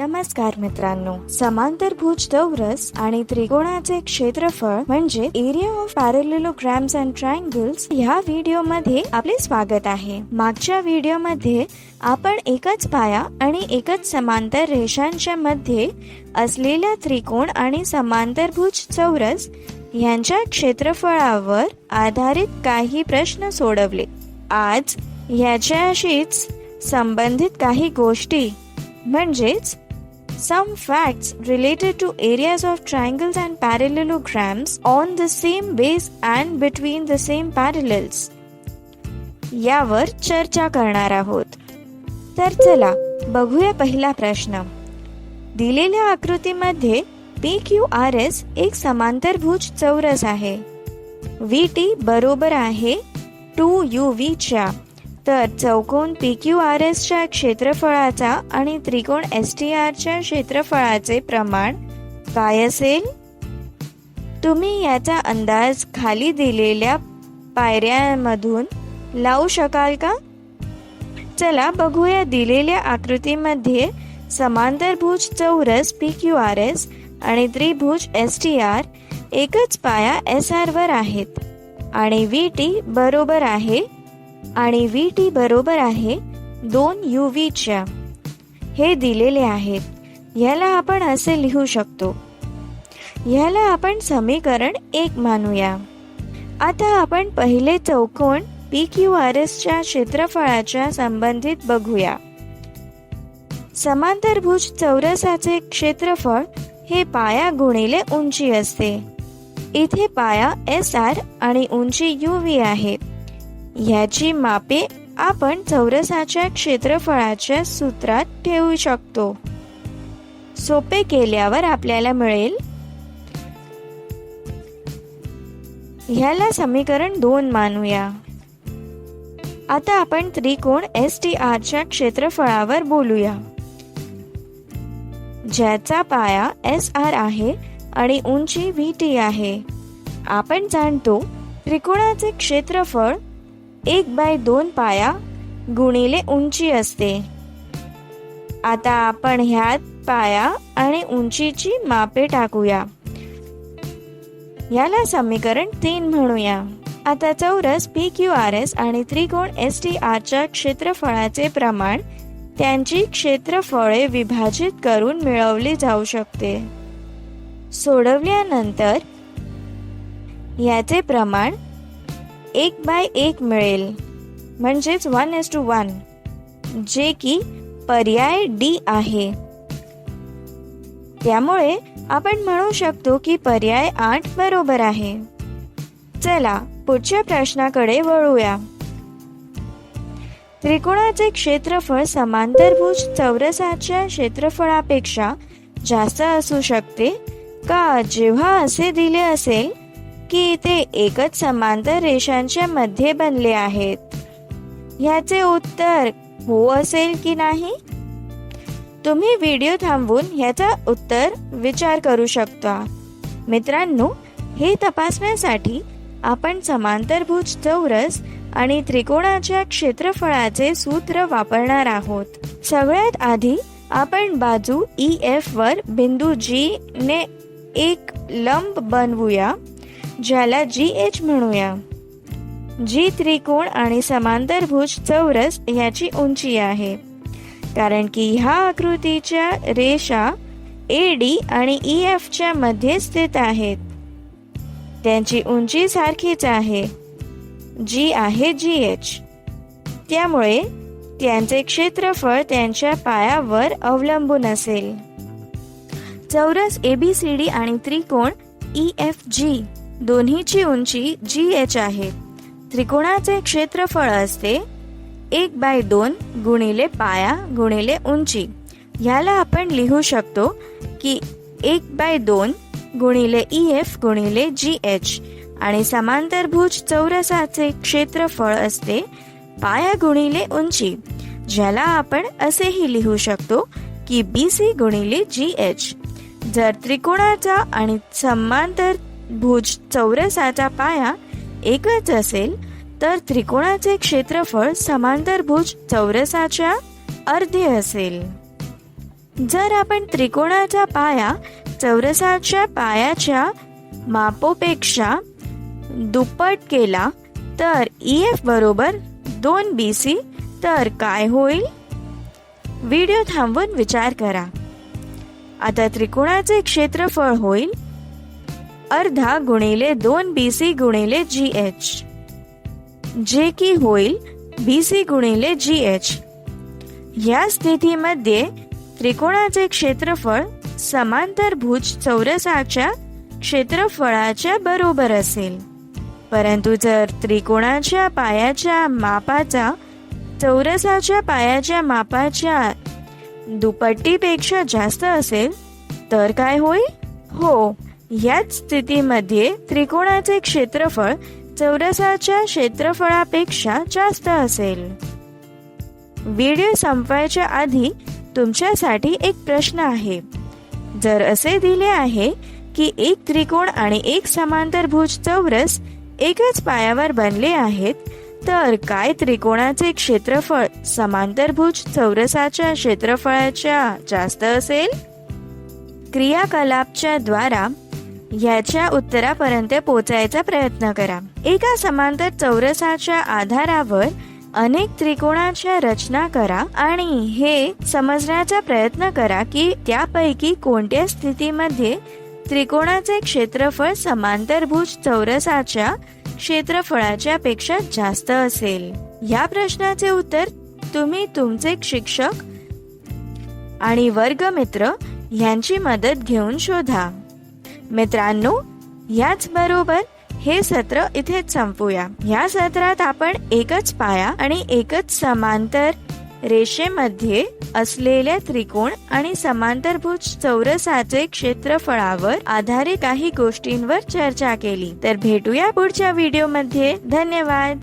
नमस्कार मित्रांनो, समांतरभुज चौरस आणि त्रिकोणाचे क्षेत्रफळ म्हणजे एरिया ऑफ पॅरलेलोग्राम्स अँड ट्रायंगल्स ह्या व्हिडिओ मध्ये आपले स्वागत आहे. मागच्या व्हिडिओ मध्ये आपण एकच पाया आणि एकच समांतर रेषांच्या मध्ये असलेल्या त्रिकोण आणि समांतरभुज चौरस यांच्या क्षेत्रफळावर आधारित काही प्रश्न सोडवले. आज याच्याशीच संबंधित काही गोष्टी म्हणजेच some facts related to areas of triangles and parallelograms on the same base and between the same parallels यावर चर्चा करणार आहोत. तर चला बघूया पहिला प्रश्न. दिलेल्या आकृतीमध्ये PQRS एक समांतरभुज चौरस आहे. VT बरोबर आहे 2UV च्या. तर चौकोन PQRS च्या क्षेत्रफळाचा आणि त्रिकोण STR च्या क्षेत्रफळाचे प्रमाण काय असेल? तुम्ही याचा अंदाज खाली दिलेल्या पायऱ्यांमधून लावू शकाल का? चला बघूया. दिलेल्या आकृतीमध्ये समांतरभुज चौरस PQRS आणि त्रिभुज STR एकच पाया SR वर आहेत आणि VT बरोबर आहे 2UV च्या. हे दिलेले आहेत. याला आपण असे लिहू शकतो. याला आपण समीकरण 1 मानूया. आता आपण पहिले चौकोन PQRS च्या क्षेत्रफळाच्या संबंधित बघूया. समांतरभुज चौरसाचे क्षेत्रफळ हे पाया गुणिले उंची असते. इथे पाया SR आणि उंची UV आहे. याची मापे आपण चौरसाच्या क्षेत्रफळाच्या सूत्रात ठेवू शकतो. सोपे केल्यावर आपल्याला मिळेल. ह्याला समीकरण 2 मानूया. आता आपण त्रिकोण STR च्या क्षेत्रफळावर बोलूया. ज्याचा पाया SR आहे आणि उंची VT आहे. आपण जाणतो त्रिकोणाचे क्षेत्रफळ 1/2 पाया गुणिले उंची असते. आता आपण ह्यात पाया आणि उंचीची मापे टाकूया. याला समीकरण 3 म्हणूया. आता चौरस PQRS आणि त्रिकोण STR च्या क्षेत्रफळाचे प्रमाण त्यांची क्षेत्रफळे विभाजित करून मिळवले जाऊ शकते. सोडवल्यानंतर याचे प्रमाण 1/1 मिळेल, म्हणजेच 1:1, जे की पर्याय D आहे. त्यामुळे आपण म्हणू शकतो की पर्याय 8 बरोबर आहे. चला पुढच्या प्रश्नाकडे वळूया. त्रिकोणाचे क्षेत्रफळ समांतरभुज चौरसाच्या क्षेत्रफळापेक्षा जास्त असू शकते का जेव्हा असे दिले असेल की ते एकच समांतर रेषांच्या मध्ये बनले आहेत? ह्याचे उत्तर हो असेल की नाही? तुम्ही व्हिडिओ थांबवून ह्याचा उत्तर विचार करू शकता. मित्रांनो, हे तपासण्यासाठी आपण समांतरभुज चौरस आणि त्रिकोणाच्या क्षेत्रफळाचे सूत्र वापरणार आहोत. सगळ्यात आधी आपण बाजू EF वर बिंदू G ने एक लंब बनवूया, ज्याला GH म्हणूया. G त्रिकोण आणि समांतरभुज चौरस याची उंची आहे. कारण की ह्या आकृतीच्या रेषा AD आणि EF च्या मध्ये स्थित आहेत. त्यांची उंची सारखीच आहे, जी आहे GH. त्यामुळे त्यांचे क्षेत्रफळ त्यांच्या पायावर अवलंबून असेल. चौरस ABCD आणि त्रिकोण EFG दोन्हीची उंची GH आहे. त्रिकोणाचे क्षेत्रफळ असते 1/2 गुणिले पाया गुणिले उंची. याला आपण लिहू शकतो की 1/2 गुणिले EF गुणिले GH. आणि समांतरभुज चौरसाचे क्षेत्रफळ असते पाया गुणिले उंची, ज्याला आपण असेही लिहू शकतो की BC गुणिले GH. जर त्रिकोणाचा आणि समांतरभुज चौरसाचा पाया एकच असेल तर त्रिकोणाचे क्षेत्रफळ समांतरभुज चौरसाच्या अर्धे असेल. जर आपण त्रिकोणाचा पाया चौरसाच्या पायाच्या मापोपेक्षा दुप्पट केला तर EF बरोबर 2 BC तर काय होईल? व्हिडिओ थांबवून विचार करा. आता त्रिकोणाचे क्षेत्रफळ होईल अर्धा गुणिले 2 BC गुणिले GH, जे की होईल BC गुणिले GH. या स्थितीमध्ये त्रिकोणाचे क्षेत्रफळ समांतरभुज चौरसाच्या क्षेत्रफळाच्या बरोबर असेल. परंतु जर त्रिकोणाच्या पायाच्या मापाचा चौरसाच्या पायाच्या मापाच्या दुपट्टीपेक्षा जास्त असेल तर काय होईल? हो, याच स्थितीमध्ये त्रिकोणाचे क्षेत्रफळ चौरसाच्या क्षेत्रफळापेक्षा जास्त असेल. व्हिडिओ संपवायच्या आधी तुमच्यासाठी एक प्रश्न आहे. जर असे दिले आहे की एक त्रिकोण आणि एक समांतरभुज चौरस एकच पायावर बनले आहेत, तर काय त्रिकोणाचे क्षेत्रफळ समांतरभुज चौरसाच्या क्षेत्रफळाच्या जास्त असेल? क्रियाकलापच्या द्वारा याच्या उत्तरापर्यंत पोहोचायचा प्रयत्न करा. एका समांतर चौरसाच्या आधारावर अनेक त्रिकोणाच्या रचना करा आणि हे समजण्याचा प्रयत्न करा की त्यापैकी कोणत्या स्थितीमध्ये त्रिकोणाचे क्षेत्रफळ समांतरभुज चौरसाच्या क्षेत्रफळाच्या पेक्षा जास्त असेल. या प्रश्नाचे उत्तर तुम्ही तुमचे शिक्षक आणि वर्गमित्र यांची मदत घेऊन शोधा. मित्रांनो, याच बरोबर हे सत्र इथेच संपूया. या सत्रात आपण एकच पाया आणि एकच समांतर रेषेमध्ये असलेल्या त्रिकोण आणि समांतरभुज चौरसाचे क्षेत्रफळावर आधारित काही गोष्टींवर चर्चा केली. तर भेटूया पुढच्या व्हिडिओमध्ये. धन्यवाद.